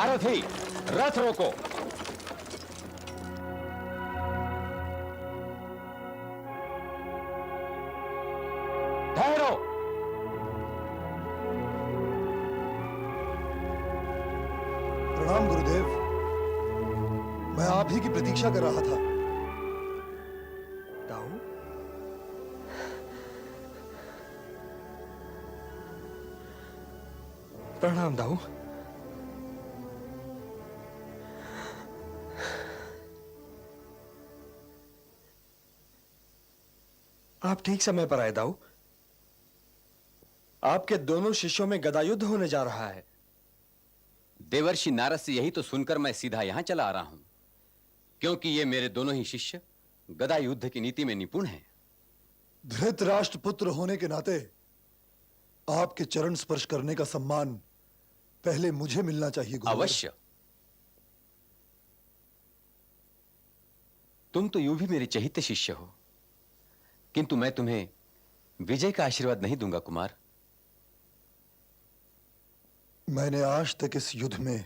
सारथी, रथ रोको। ठहरो। प्रणाम गुरुदेव। मैं आप ही की प्रतीक्षा कर रहा था। दाऊ, प्रणाम दाऊ। आप ठीक समय पर आए दाऊ। आपके दोनों शिष्यों में गदा युद्ध होने जा रहा है। देवर्षि नारद से यही तो सुनकर मैं सीधा यहां चला आ रहा हूं, क्योंकि ये मेरे दोनों ही शिष्य गदा युद्ध की नीति में निपुण हैं। धृतराष्ट्र पुत्र होने के नाते आपके चरण स्पर्श करने का सम्मान पहले मुझे मिलना चाहिए गुरुवर। अवश्य। तुम तो यूं भी मेरे चहित शिष्य हो, किंतु मैं तुम्हें विजय का आशीर्वाद नहीं दूंगा कुमार। मैंने आज तक इस युद्ध में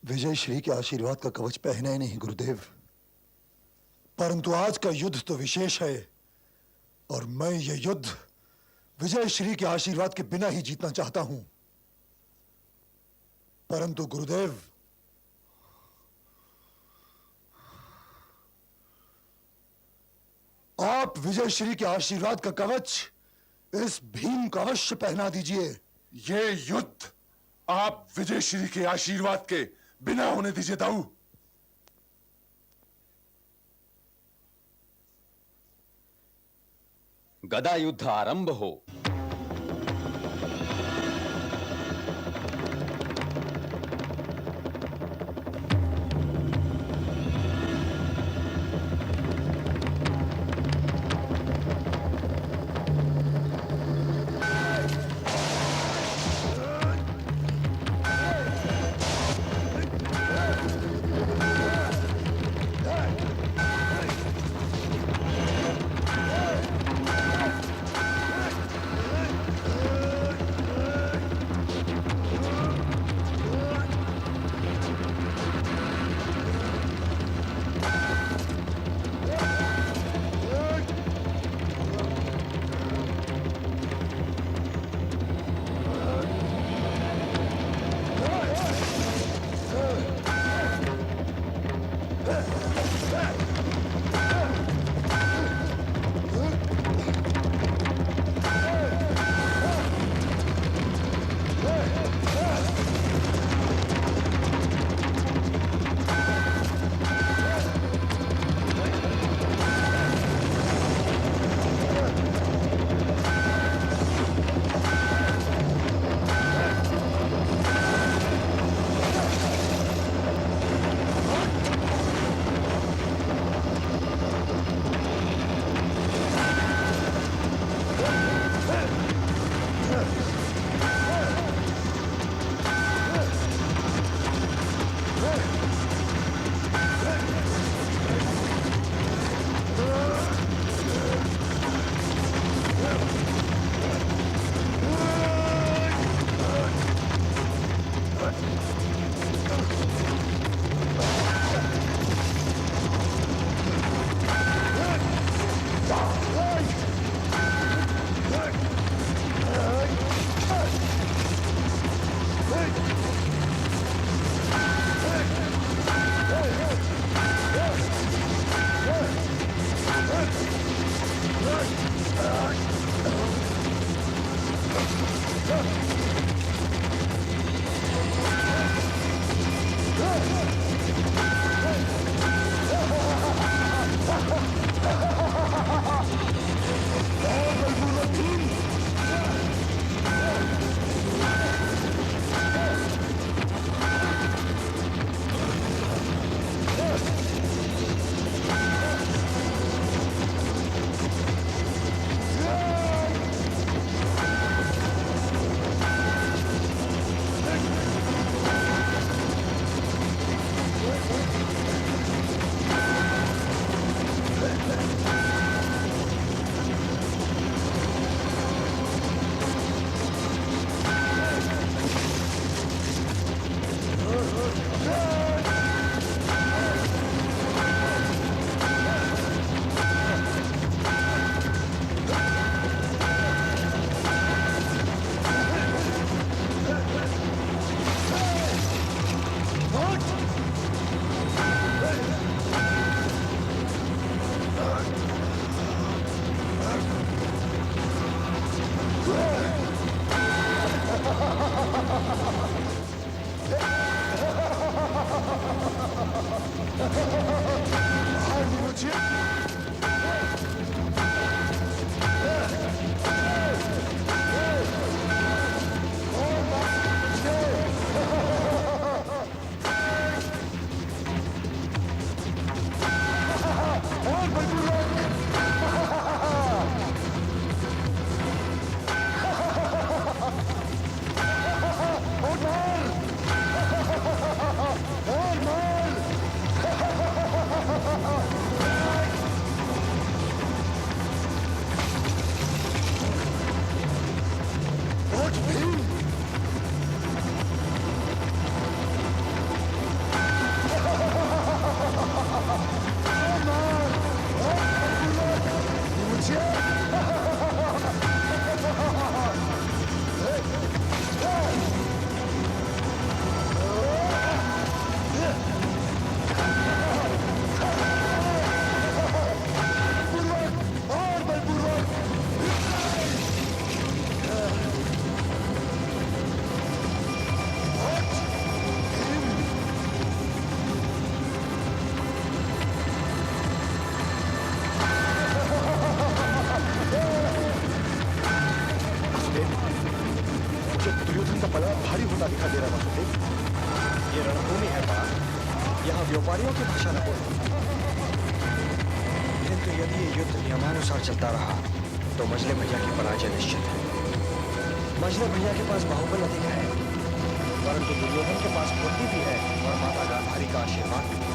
विजय श्री के आशीर्वाद का कवच पहना ही नहीं गुरुदेव, परंतु आज का युद्ध तो विशेष है और मैं ये युद्ध विजय श्री के आशीर्वाद के बिना ही जीतना चाहता हूं। परंतु गुरुदेव, आप विजय श्री के आशीर्वाद का कवच इस भीम को अवश्य पहना दीजिए। ये युद्ध आप विजय श्री के आशीर्वाद के बिना होने दीजिए दाऊ। गदा युद्ध आरंभ हो। भारी होता दिखाई दे रहा वासुदेव। ये रणभूमि है पार्थ, यहाँ व्यापारियों की भाषा न बोलो। किंतु यदि ये युद्ध नियमानुसार चलता रहा तो मजले भैया की पराजय निश्चित है। मजले भैया के पास बाहुबल अधिक है, परंतु दुर्योधन के पास बुद्धि भी है और माता गांधारी का आशीर्वाद भी है।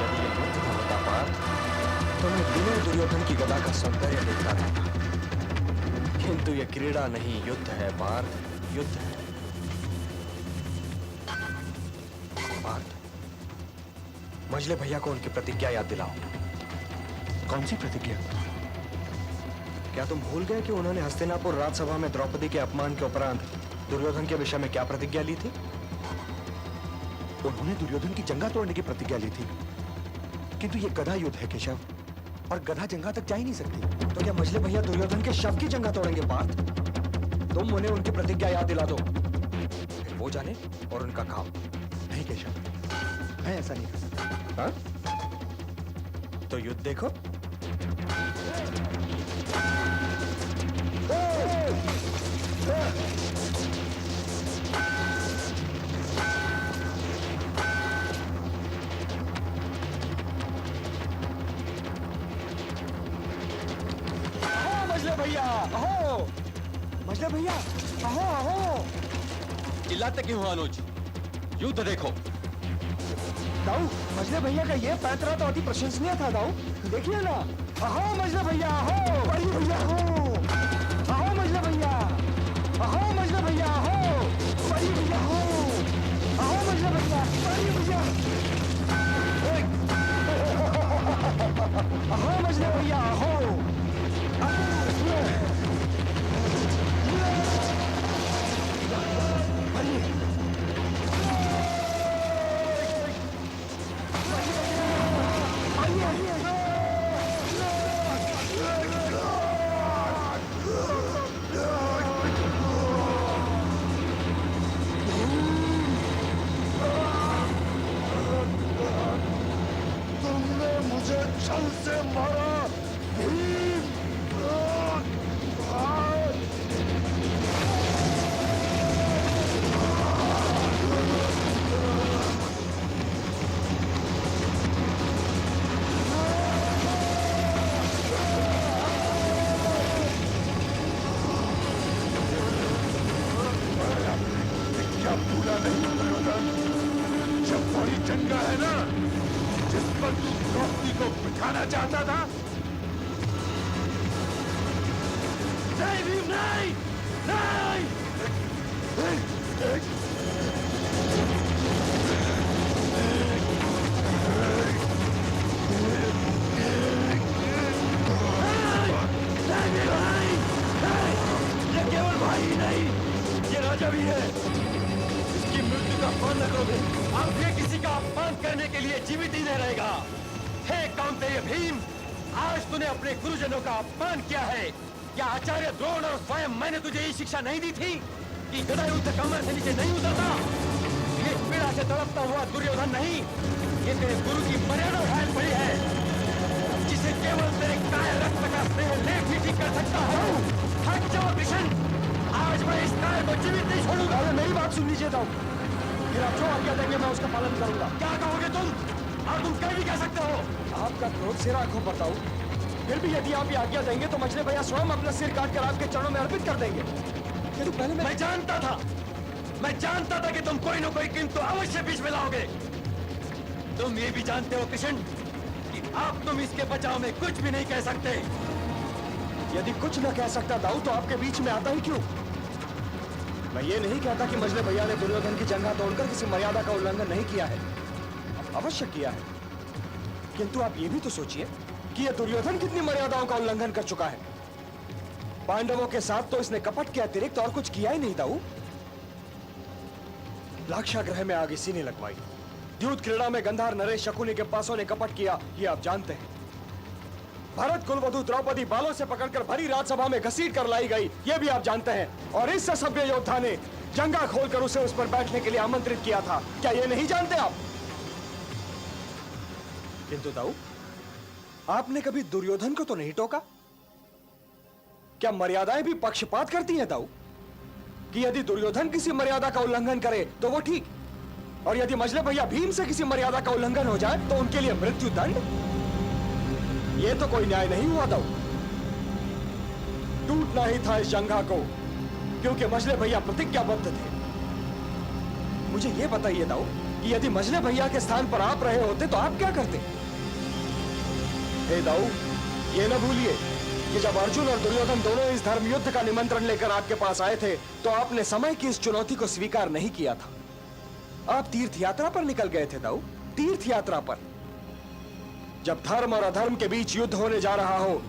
यदि ये युद्ध न होता पार्थ तो मैं बिना दुर्योधन की गदा का सौंदर्य देखता रहता। किंतु ये क्रीड़ा नहीं, युद्ध है पार्थ, युद्ध है। पार्थ, मजले भैया को उनकी प्रतिज्ञा याद दिलाओ। कौन सी प्रतिज्ञा? क्या तुम भूल गए कि उन्होंने हस्तिनापुर राजसभा में द्रौपदी के अपमान के उपरांत दुर्योधन के विषय में क्या प्रतिज्ञा ली थी? उन्होंने दुर्योधन की जंगा तोड़ने की प्रतिज्ञा ली थी, किंतु ये गदा युद्ध है केशव, और गदा जंगा तक जा ही नहीं सकती। तो क्या मजले भैया दुर्योधन के शव की जंगा तोड़ेंगे पार्थ? तुम उन्हें उनकी प्रतिज्ञा याद दिला दो, फिर वो जाने और उनका काम। नहीं केशव, मैं ऐसा नहीं कर सकता। हाँ? तो युद्ध देखो। मजले भैया अहो, मजले भैया अहो अहो। चिल्लाते क्यों हो अनुज? युद्ध देखो। दाऊ, मजले भैया का ये पैतरा तो अति प्रशंसनीय था दाऊ, देखिए ना। अहो मजले भैया अहो, बड़ी भैया अहो, अहो मजले भैया, अहो मजले भैया अहो, बड़ी भैया अहो, अहो मजले भैया, बड़ी भैया, अहो मजले भैया अहो। तुमने मुझे छल से मारा भीम। क्या भूला नहीं दुर्योधन? जब बड़ी जंगा है ना, जिस पर तू द्रौपदी को बिठाना चाहता था। नहीं भीम, नहीं, नहीं। ये केवल भाई ही नहीं, ये राजा भी है। इसकी मृत्यु का अपमान न करोगे। अब ये किसी का अपमान करने के लिए जीवित ही नहीं रहेगा। हे कामतेय भीम, आज तूने अपने गुरुजनों का अपमान किया है। क्या आचार्य द्रोण और स्वयं मैंने तुझे ये शिक्षा नहीं दी थी कि गदा युद्ध कमर से नीचे नहीं उतरता? ये पीड़ा से तड़पता हुआ दुर्योधन नहीं, ये तेरे गुरु की मर्यादा घायल पड़ी है, जिसे केवल तेरे काय रक्त का स्नेह लेख ही ठीक कर सकता हूँ। हट जाओ कृष्ण, आज मैं इस काय को जीवित नहीं छोड़ूंगा। अरे मेरी बात सुन लीजिए दाऊ, फिर आप जो आज्ञा देंगे मैं उसका पालन करूंगा। क्या कहोगे तुम? और तुम कह भी कह सकते हो। आपका क्रोध सिर आंखों पर दाऊ, फिर भी यदि आप ये आज्ञा देंगे तो मछली भैया स्वयं अपना सिर काट कर आपके चरणों में अर्पित कर देंगे। किंतु पहले मैं जानता था कि तुम कोई न कोई किंतु अवश्य बीच में लाओगे। तुम ये भी जानते हो कृष्ण कि अब तुम इसके बचाव में कुछ भी नहीं कह सकते। यदि कुछ न कह सकता दाऊ तो आपके बीच में आता ही क्यों? मैं ये नहीं कहता कि मजले भैया ने दुर्योधन की जंगा तोड़कर किसी मर्यादा का उल्लंघन नहीं किया है, अवश्य किया है। किंतु आप ये भी तो सोचिए कि यह दुर्योधन कितनी मर्यादाओं का उल्लंघन कर चुका है। पांडवों के साथ तो इसने कपट के अतिरिक्त और कुछ किया ही नहीं दाऊ। लाक्षागृह में आग इसी ने लगवाई, द्यूत क्रीड़ा में गंधार नरेश शकुनी के पासों ने कपट किया, ये आप जानते हैं। भरत कुलवधु द्रौपदी बालों से पकड़कर भरी राजसभा में घसीट कर लाई गई, ये भी आप जानते हैं। और इस सभ्य योद्धा ने जंगा खोलकर उसे उस पर बैठने के लिए आमंत्रित किया था, क्या ये नहीं जानते आप? किंतु दाऊ, आपने कभी दुर्योधन को तो नहीं टोका? क्या मर्यादाएं भी पक्षपात करती हैं दाऊ? कि यदि दुर्योधन किसी मर्यादा का उल्लंघन करे तो वो ठीक, और यदि मजले भैया भीम से किसी मर्यादा का उल्लंघन हो जाए तो उनके लिए मृत्यु दंड। ये तो कोई न्याय नहीं हुआ दाऊ। टूटना ही था इस जंघा को, क्योंकि मजले भैया प्रतिज्ञाबद्ध थे। मुझे ये बताइए दाऊ कि यदि मजले भैया के स्थान पर आप रहे होते तो आप क्या करते? हे दाऊ, ये न भूलिए कि जब अर्जुन और दुर्योधन दोनों इस धर्म युद्ध का निमंत्रण लेकर आपके पास आए थे तो आपने समय की इस चुनौती को स्वीकार नहीं किया था। आप तीर्थ यात्रा पर निकल गए थे दाऊ, तीर्थ यात्रा पर। जब धर्म और अधर्म के बीच युद्ध होने जा रहा हो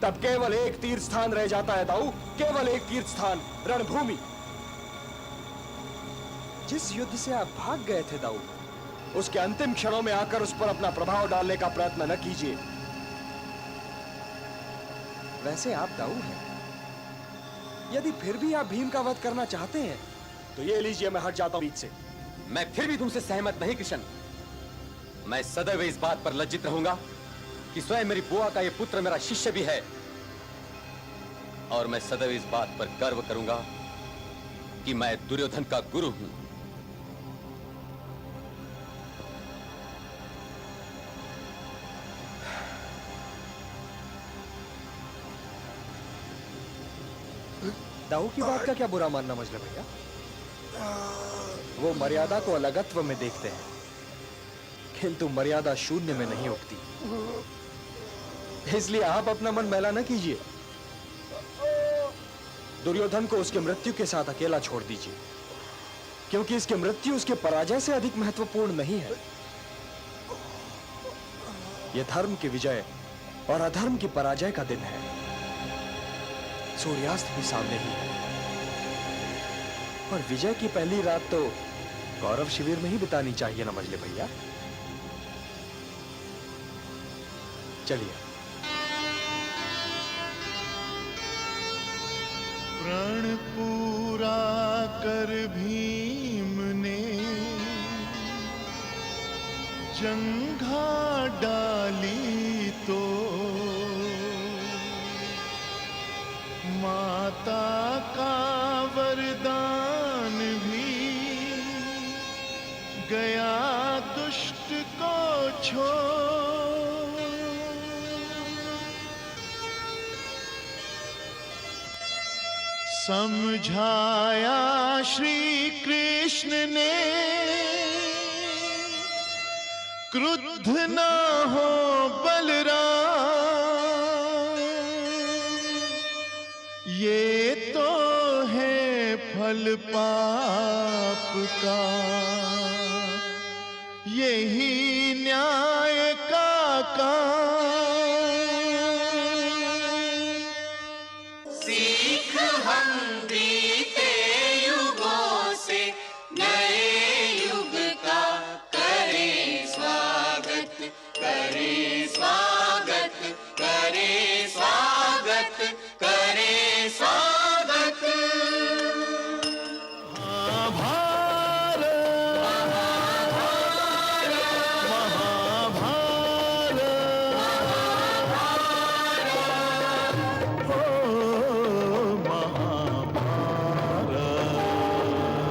तब केवल एक तीर्थ स्थान रह जाता है दाऊ, केवल एक तीर्थ स्थान, रणभूमि। जिस युद्ध से आप भाग गए थे दाऊ, उसके अंतिम क्षणों में आकर उस पर अपना प्रभाव डालने का प्रयत्न न कीजिए। वैसे आप दाऊ हैं, यदि फिर भी आप भीम का वध करना चाहते हैं तो ये लीजिए, मैं हट जाता हूं बीच से। मैं फिर भी तुमसे सहमत नहीं कृष्ण। मैं सदैव इस बात पर लज्जित रहूंगा कि स्वयं मेरी बुआ का यह पुत्र मेरा शिष्य भी है, और मैं सदैव इस बात पर गर्व करूंगा कि मैं दुर्योधन का गुरु हूं। दाऊ की बात का क्या बुरा मानना मजले भैया? वो मर्यादा को अलगत्व में देखते हैं, किंतु मर्यादा शून्य में नहीं उगती। इसलिए आप अपना मन मैला न कीजिए। दुर्योधन को उसके मृत्यु के साथ अकेला छोड़ दीजिए, क्योंकि इसकी मृत्यु उसके पराजय से अधिक महत्वपूर्ण नहीं है। यह धर्म की विजय और अधर्म की पराजय का दिन है। सूर्यास्त भी सामने ही है, और विजय की पहली रात तो कौरव शिविर में ही बितानी चाहिए ना मजले भैया। चलिए। प्रण पूरा कर भीम ने जंघा डाली तो माता का वरदान भी गया दुष्ट को छोड़। समझाया श्री कृष्ण ने क्रुद्ध न हो बलराम, ये तो है फल पाप का, यही न्याय का काम।